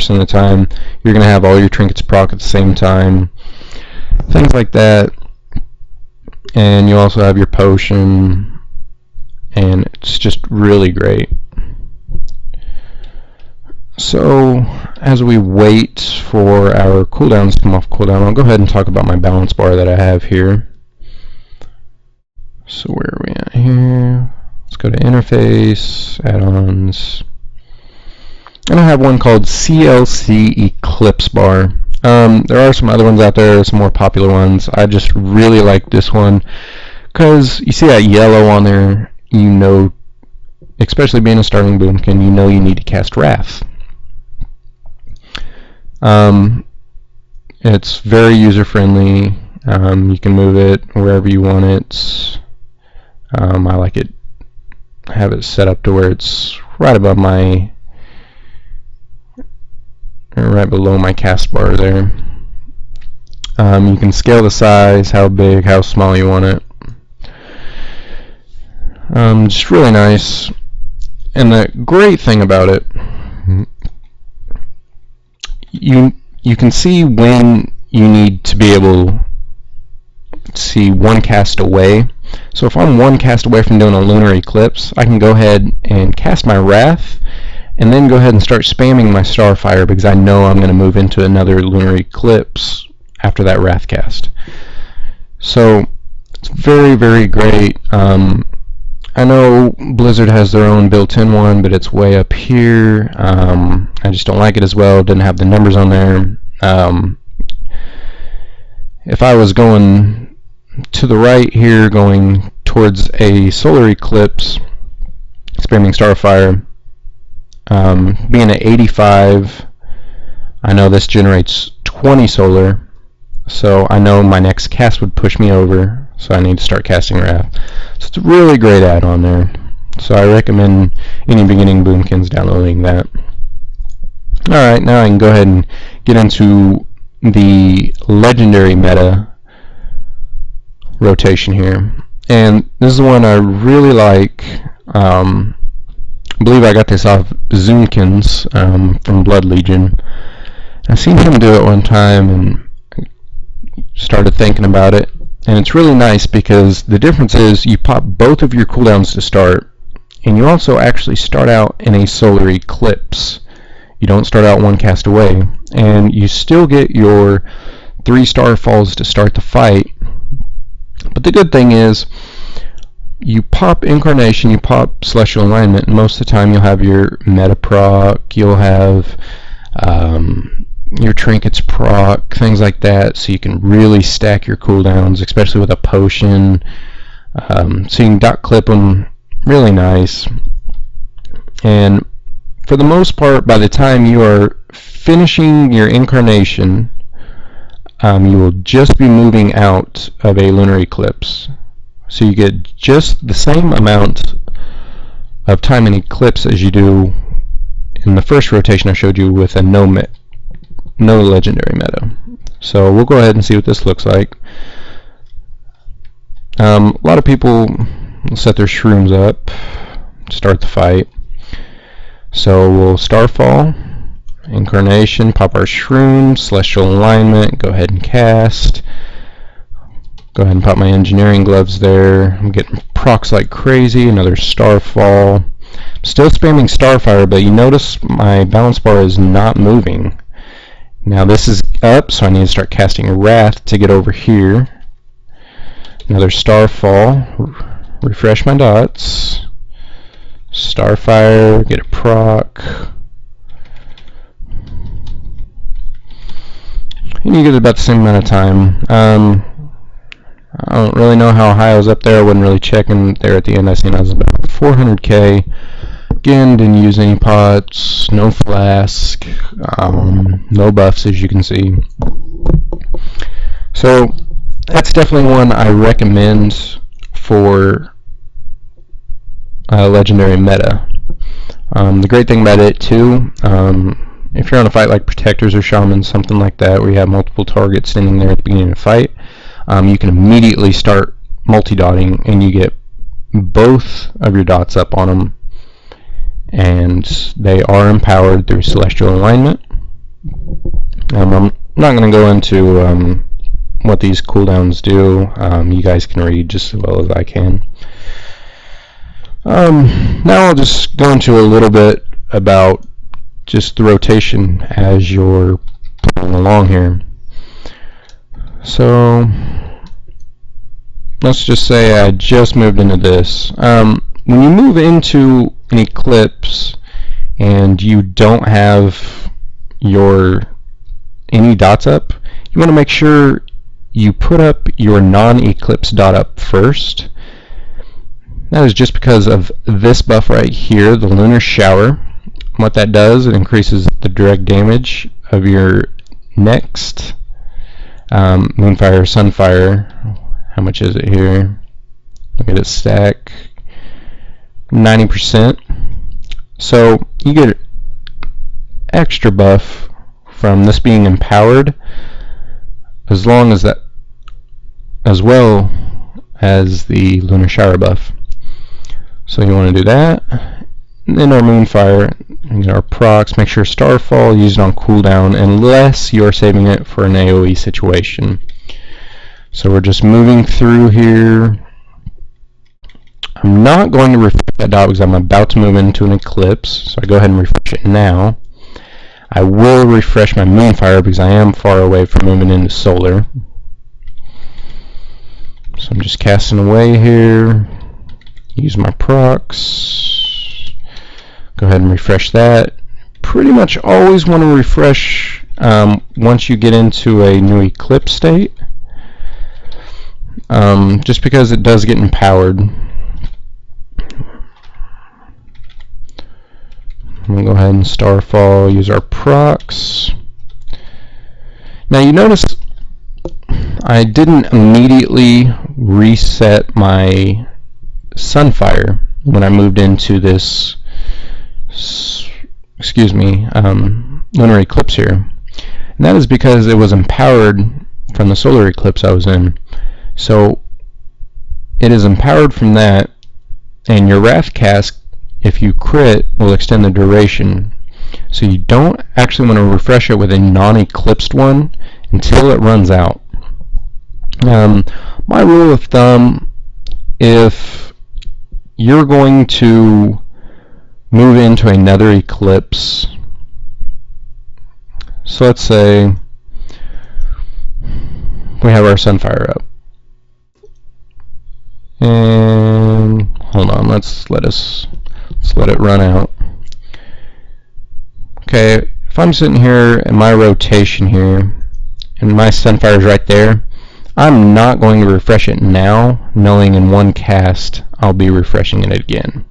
90% of the time you're going to have all your trinkets proc at the same time, things like that. And you also have your potion, and it's just really great. So as we wait for our cooldowns to come off cooldown, I'll go ahead and talk about my balance bar that I have here. So where are we at here? Let's go to interface, add-ons, and I have one called CLC Eclipse Bar. There are some other ones out there, some more popular ones. I just really like this one because you see that yellow on there, you know, especially being a starting Boomkin, you know you need to cast Wrath. It's very user-friendly. You can move it wherever you want it. I like it, have it set up to where it's right above my, right below my cast bar there. You can scale the size, how big, how small you want it. Just really nice. And the great thing about it, you can see when you need to be able to see one cast away. So if I'm one cast away from doing a lunar eclipse, I can go ahead and cast my Wrath and then go ahead and start spamming my Starfire because I know I'm going to move into another lunar eclipse after that Wrath cast. So it's very, very great. I know Blizzard has their own built-in one, but it's way up here. I just don't like it as well. Didn't have the numbers on there. If I was going to the right here, going towards a solar eclipse, spamming Starfire, being at 85, I know this generates 20 solar, so I know my next cast would push me over, so I need to start casting Wrath. So it's a really great add-on there. So I recommend any beginning Boomkins downloading that. Alright, now I can go ahead and get into the legendary meta rotation here. And this is one I really like. I believe I got this off Zoomkins from Blood Legion. I've seen him do it one time and started thinking about it. And it's really nice because the difference is you pop both of your cooldowns to start, and you also actually start out in a solar eclipse. You don't start out one cast away, and you still get your 3 starfalls to start the fight. But the good thing is you pop Incarnation, you pop Celestial Alignment, and most of the time you'll have your meta proc, you'll have your trinkets proc, things like that, so you can really stack your cooldowns, especially with a potion. So you can dot clip them really nice. And for the most part, by the time you are finishing your Incarnation, you will just be moving out of a lunar eclipse. So you get just the same amount of time in eclipse as you do in the first rotation I showed you with a no legendary meta. So we'll go ahead and see what this looks like. A lot of people set their shrooms up to start the fight. So we'll Starfall, Incarnation, pop our shrooms, Celestial Alignment, go ahead and cast. Go ahead and pop my Engineering Gloves there. I'm getting procs like crazy, another Starfall. I'm still spamming Starfire, but you notice my balance bar is not moving. Now this is up, so I need to start casting Wrath to get over here. Another Starfall, refresh my dots. Starfire, get a proc. And you get about the same amount of time. I don't really know how high I was up there. I wasn't really checking there at the end. I seen I was about 400k. Again, didn't use any pots, no flask, no buffs as you can see. So that's definitely one I recommend for legendary meta. The great thing about it too, if you're on a fight like Protectors or Shamans, something like that, where you have multiple targets standing there at the beginning of the fight, you can immediately start multi-dotting and you get both of your dots up on them, and they are empowered through Celestial Alignment. I'm not going to go into what these cooldowns do. You guys can read just as well as I can. Now I'll just go into a little bit about just the rotation as you're playing along here. So let's just say I just moved into this. When you move into an eclipse and you don't have any dots up, you want to make sure you put up your non-eclipse dot up first. That is just because of this buff right here, the lunar shower. What that does, it increases the direct damage of your next Moonfire, Sunfire. How much is it here? Look at its stack. 90%. So you get extra buff from this being empowered, as long as that, as well as the lunar shower buff. So you want to do that. And then our Moonfire, our procs, make sure Starfall used on cooldown unless you're saving it for an AoE situation. So we're just moving through here. I'm not going to refresh that dot because I'm about to move into an eclipse, so I go ahead and refresh it now. I will refresh my Moonfire because I am far away from moving into solar. So I'm just casting away here. Use my procs. Go ahead and refresh that. Pretty much always want to refresh once you get into a new eclipse state, just because it does get empowered. I'm going to go ahead and Starfall, use our procs. Now you notice I didn't immediately reset my Sunfire when I moved into this, lunar eclipse here. And that is because it was empowered from the solar eclipse I was in. So it is empowered from that, and your Wrath cast, if you crit, will extend the duration. So you don't actually want to refresh it with a non-eclipsed one until it runs out. My rule of thumb, if you're going to move into another eclipse, so let's say we have our Sunfire up, and hold on, let's let it run out. Okay, if I'm sitting here in my rotation here and my Sunfire is right there, I'm not going to refresh it now, knowing in one cast I'll be refreshing it again.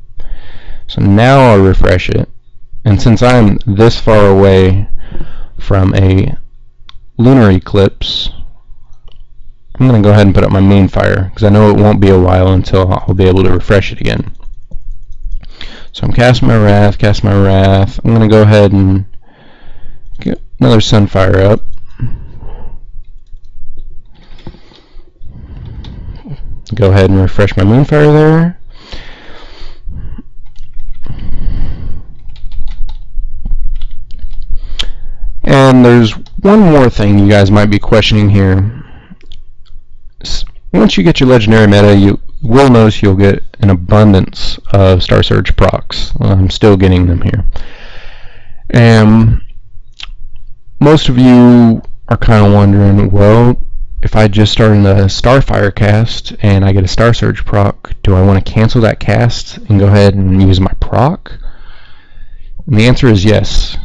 So now I'll refresh it, and since I'm this far away from a lunar eclipse, I'm going to go ahead and put up my Moonfire, because I know it won't be a while until I'll be able to refresh it again. So I'm casting my Wrath, I'm going to go ahead and get another Sunfire up. Go ahead and refresh my Moonfire there. And there's one more thing you guys might be questioning here. Once you get your legendary meta, you will notice you'll get an abundance of Star Surge procs. I'm still getting them here. And most of you are kind of wondering, well, if I just start in the Starfire cast and I get a Star Surge proc, do I want to cancel that cast and go ahead and use my proc? And the answer is yes.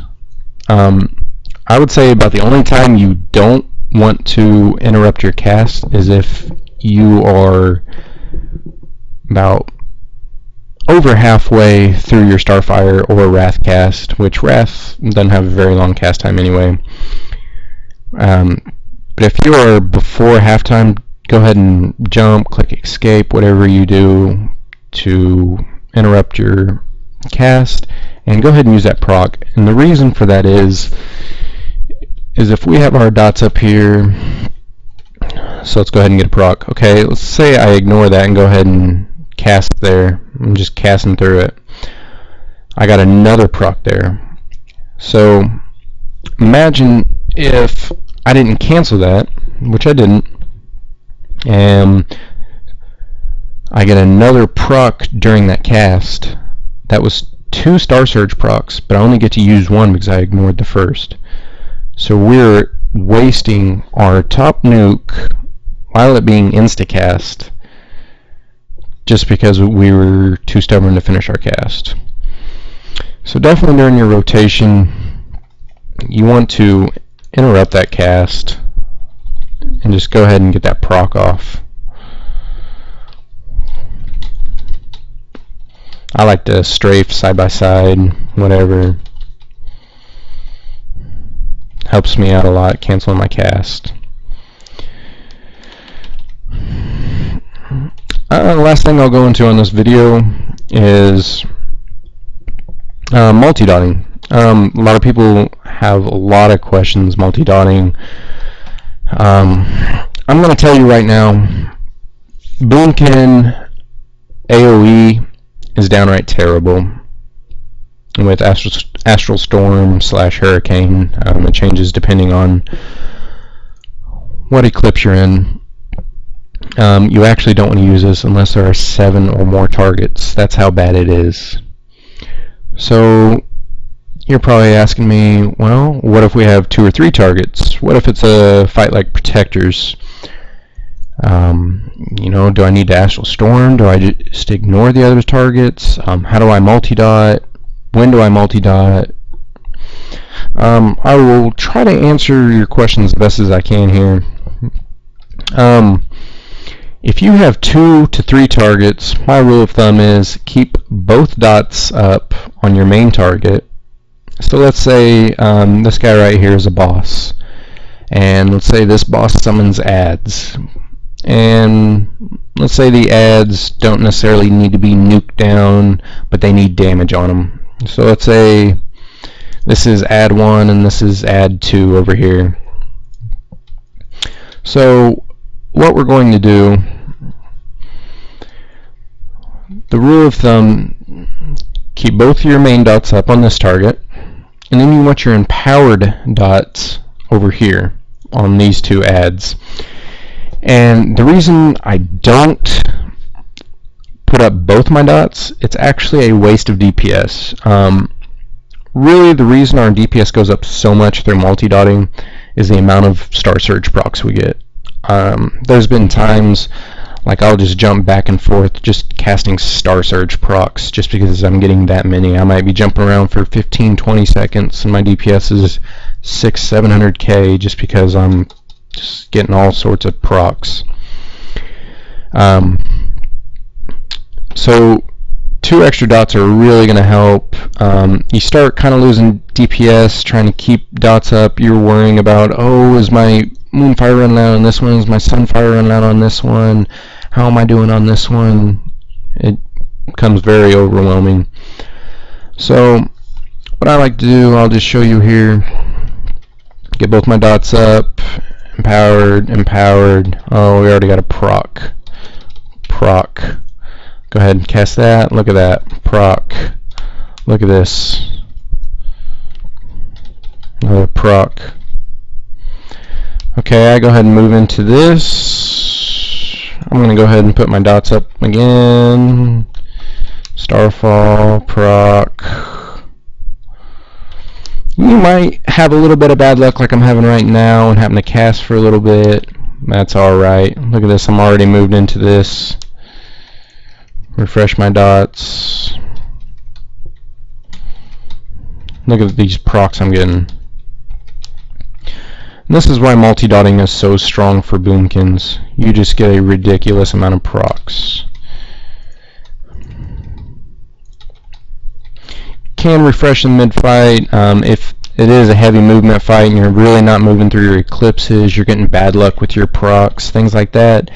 I would say about the only time you don't want to interrupt your cast is if you are about over halfway through your Starfire or Wrath cast, which Wrath doesn't have a very long cast time anyway. But if you are before halftime, go ahead and jump, click escape, whatever you do to interrupt your cast, and go ahead and use that proc. And the reason for that is if we have our dots up here, so let's go ahead and get a proc. Okay, let's say I ignore that and go ahead and cast there. I'm just casting through it. I got another proc there. So imagine if I didn't cancel that, which I didn't, and I get another proc during that cast, that was 2 Star Surge procs, but I only get to use 1 because I ignored the first. So we're wasting our top nuke while it being instacast just because we were too stubborn to finish our cast. So definitely during your rotation, you want to interrupt that cast and just go ahead and get that proc off. I like to strafe side by side, whatever. Helps me out a lot canceling my cast. The last thing I'll go into on this video is multi-dotting. A lot of people have a lot of questions multi-dotting. I'm going to tell you right now, Boomkin AoE is downright terrible with Astral Storm / Hurricane. It changes depending on what eclipse you're in. You actually don't want to use this unless there are 7 or more targets. That's how bad it is. So you're probably asking me, well, what if we have 2 or 3 targets? What if it's a fight like Protectors? Do I need to Astral Storm? Do I just ignore the other targets? How do I multi-dot? When do I multi-dot? I will try to answer your questions as best as I can here. If you have 2 to 3 targets, my rule of thumb is keep both dots up on your main target. So let's say this guy right here is a boss, and let's say this boss summons ads, and let's say the ads don't necessarily need to be nuked down, but they need damage on them. So let's say this is ad 1 and this is ad 2 over here. So what we're going to do, the rule of thumb, keep both your main dots up on this target, and then you want your empowered dots over here on these 2 ads. And the reason I don't put up both my dots, it's actually a waste of DPS. Really, the reason our DPS goes up so much through multi-dotting is the amount of Star Surge procs we get. There's been times like I'll just jump back and forth just casting Star Surge procs just because I'm getting that many. I might be jumping around for 15-20 seconds and my DPS is 600-700k just because I'm just getting all sorts of procs. So 2 extra dots are really going to help. You start kind of losing DPS trying to keep dots up. You're worrying about, oh, is my Moonfire running out on this one? Is my Sunfire running out on this one? How am I doing on this one? It becomes very overwhelming. So what I like to do, I'll just show you here. Get both my dots up. Empowered. Oh, we already got a proc. Go ahead and cast that. Look at that. Proc. Look at this. Another proc. Okay, I go ahead and move into this. I'm going to go ahead and put my dots up again. Starfall, proc. You might have a little bit of bad luck like I'm having right now and having to cast for a little bit. That's alright. Look at this, I'm already moved into this. Refresh my dots. Look at these procs I'm getting. And this is why multi-dotting is so strong for Boomkins. You just get a ridiculous amount of procs. Can refresh in mid-fight. If it is a heavy movement fight and you're really not moving through your eclipses, you're getting bad luck with your procs, things like that,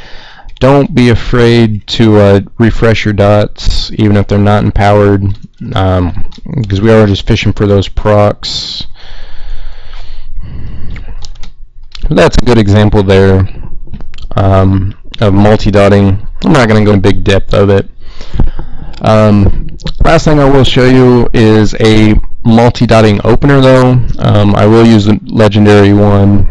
don't be afraid to refresh your dots, even if they're not empowered, because we are just fishing for those procs. That's a good example there of multi-dotting. I'm not going to go in big depth of it. Last thing I will show you is a multi-dotting opener though. I will use the legendary one